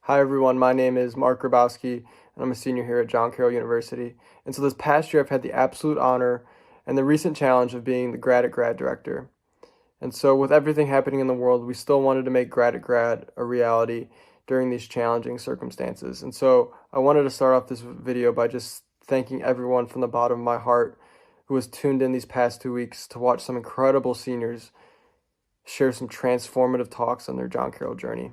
Hi everyone, my name is Mark Grabowski, and I'm a senior here at John Carroll University. And so this past year I've had the absolute honor and the recent challenge of being the Grad at Grad director. And so with everything happening in the world, we still wanted to make Grad at Grad a reality during these challenging circumstances. And so I wanted to start off this video by just thanking everyone from the bottom of my heart who has tuned in these past 2 weeks to watch some incredible seniors share some transformative talks on their John Carroll journey.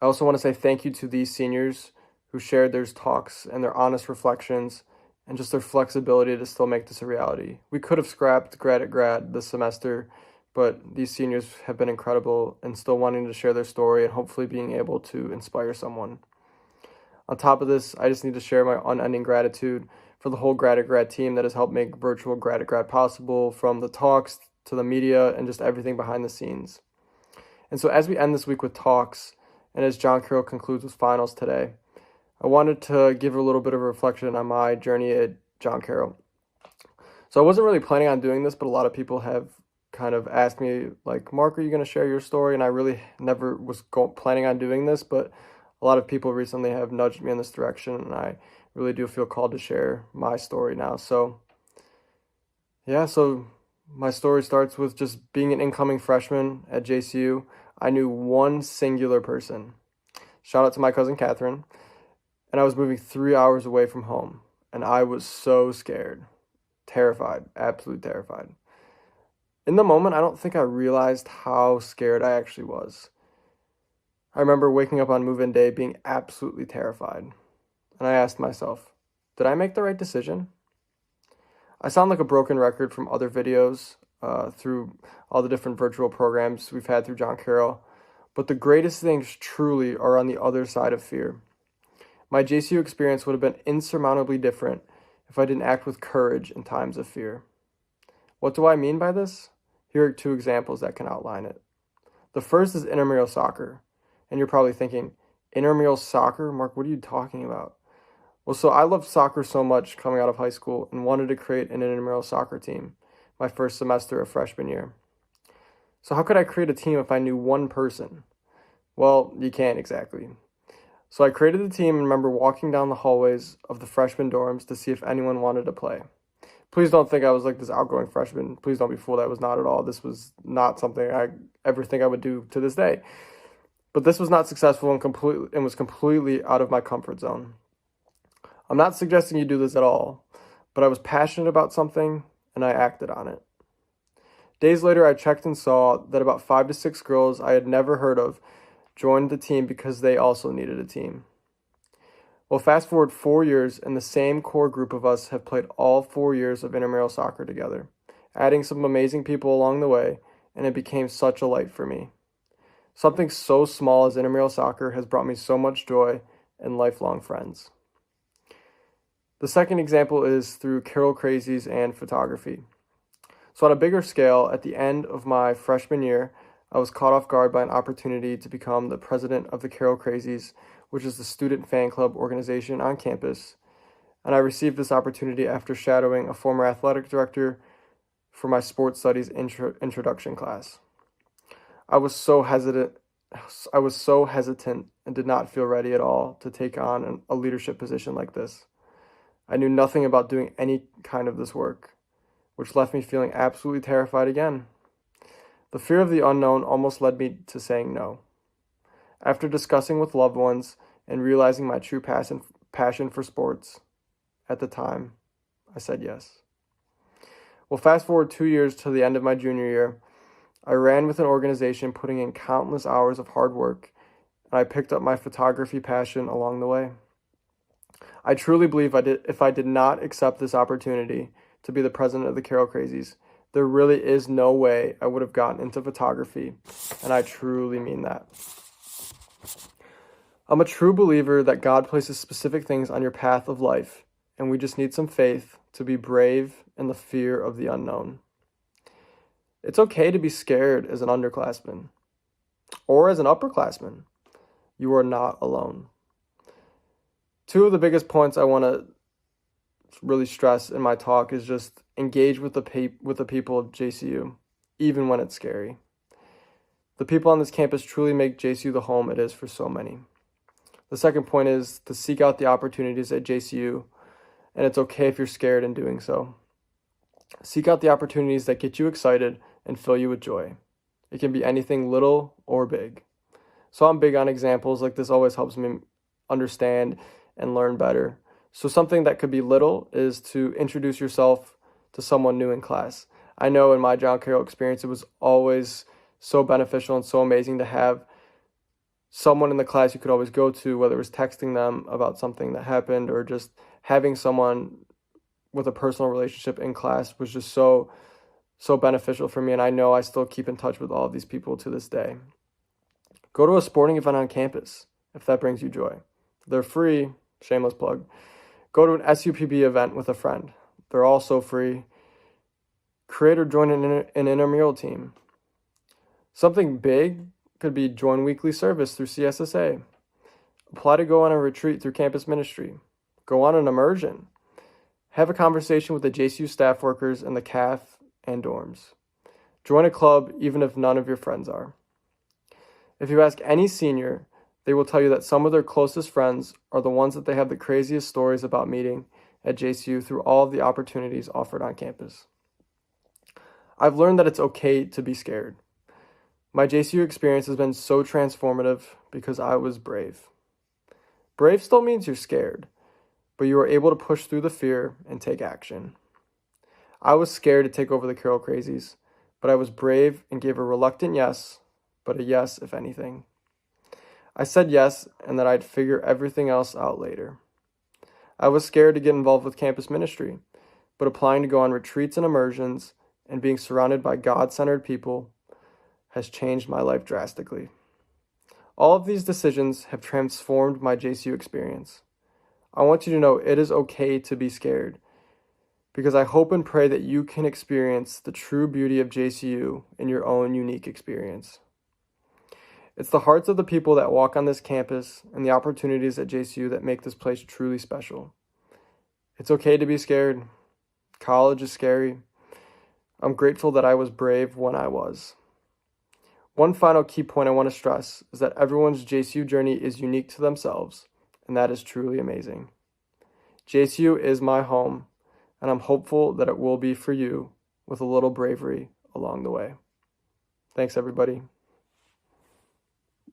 I also want to say thank you to these seniors who shared their talks and their honest reflections and just their flexibility to still make this a reality. We could have scrapped Grad at Grad this semester, but these seniors have been incredible and still wanting to share their story and hopefully being able to inspire someone. On top of this, I just need to share my unending gratitude for the whole Grad at Grad team that has helped make virtual Grad at Grad possible, from the talks to the media and just everything behind the scenes. And so as we end this week with talks, and as John Carroll concludes with finals today, I wanted to give a little bit of a reflection on my journey at John Carroll. So I wasn't really planning on doing this, but a lot of people have kind of asked me, like, Mark, are you going to share your story? And I really never was planning on doing this, but a lot of people recently have nudged me in this direction, and I really do feel called to share my story now. So my story starts with just being an incoming freshman at JCU. I knew one singular person. Shout out to my cousin Catherine. And I was moving 3 hours away from home. And I was so scared. Terrified. Absolutely terrified. In the moment, I don't think I realized how scared I actually was. I remember waking up on move-in day being absolutely terrified. And I asked myself, did I make the right decision? I sound like a broken record from other videos through all the different virtual programs we've had through John Carroll, but the greatest things truly are on the other side of fear. My JCU experience would have been insurmountably different if I didn't act with courage in times of fear. What do I mean by this? Here are 2 examples that can outline it. The first is intramural soccer, and you're probably thinking, intramural soccer? Mark, what are you talking about? Well, so I loved soccer so much coming out of high school and wanted to create an intramural soccer team my first semester of freshman year. So how could I create a team if I knew one person? Well, you can't exactly. So I created the team and remember walking down the hallways of the freshman dorms to see if anyone wanted to play. Please don't think I was like this outgoing freshman. Please don't be fooled. I was not at all. This was not something I ever think I would do to this day. But this was not successful and was completely out of my comfort zone. I'm not suggesting you do this at all, but I was passionate about something and I acted on it. Days later, I checked and saw that about 5 to 6 girls I had never heard of joined the team because they also needed a team. Well, fast forward 4 years, and the same core group of us have played all 4 years of intramural soccer together, adding some amazing people along the way, and it became such a light for me. Something so small as intramural soccer has brought me so much joy and lifelong friends. The second example is through Carroll Crazies and photography. So on a bigger scale, at the end of my freshman year, I was caught off guard by an opportunity to become the president of the Carroll Crazies, which is the student fan club organization on campus. And I received this opportunity after shadowing a former athletic director for my sports studies introduction class. I was so hesitant and did not feel ready at all to take on a leadership position like this. I knew nothing about doing any kind of this work, which left me feeling absolutely terrified again. The fear of the unknown almost led me to saying no. After discussing with loved ones and realizing my true passion for sports at the time, I said yes. Well, fast forward 2 years to the end of my junior year, I ran with an organization putting in countless hours of hard work, and I picked up my photography passion along the way. I truly believe if I did not accept this opportunity to be the president of the Carroll Crazies, there really is no way I would have gotten into photography, and I truly mean that. I'm a true believer that God places specific things on your path of life, and we just need some faith to be brave in the fear of the unknown. It's okay to be scared as an underclassman or as an upperclassman. You are not alone. 2 of the biggest points I want to really stress in my talk is just engage with the people of JCU, even when it's scary. The people on this campus truly make JCU the home it is for so many. The second point is to seek out the opportunities at JCU, and it's okay if you're scared in doing so. Seek out the opportunities that get you excited and fill you with joy. It can be anything little or big. So I'm big on examples, like this always helps me understand and learn better. So something that could be little is to introduce yourself to someone new in class. I know in my John Carroll experience, it was always so beneficial and so amazing to have someone in the class you could always go to, whether it was texting them about something that happened or just having someone with a personal relationship in class was just so beneficial for me. And I know I still keep in touch with all of these people to this day. Go to a sporting event on campus if that brings you joy. They're free, shameless plug. Go to an SUPB event with a friend. They're also free. Create or join an intramural team. Something big could be join weekly service through CSSA. Apply to go on a retreat through campus ministry. Go on an immersion. Have a conversation with the JCU staff workers in the CAF and dorms. Join a club even if none of your friends are. If you ask any senior, they will tell you that some of their closest friends are the ones that they have the craziest stories about meeting at JCU through all of the opportunities offered on campus. I've learned that it's okay to be scared. My JCU experience has been so transformative because I was brave. Brave still means you're scared, but you were able to push through the fear and take action. I was scared to take over the Carroll Crazies, but I was brave and gave a reluctant yes, but a yes if anything. I said yes and that I'd figure everything else out later. I was scared to get involved with campus ministry, but applying to go on retreats and immersions and being surrounded by God-centered people has changed my life drastically. All of these decisions have transformed my JCU experience. I want you to know it is okay to be scared, because I hope and pray that you can experience the true beauty of JCU in your own unique experience. It's the hearts of the people that walk on this campus and the opportunities at JCU that make this place truly special. It's okay to be scared. College is scary. I'm grateful that I was brave when I was. One final key point I want to stress is that everyone's JCU journey is unique to themselves, and that is truly amazing. JCU is my home, and I'm hopeful that it will be for you with a little bravery along the way. Thanks, everybody.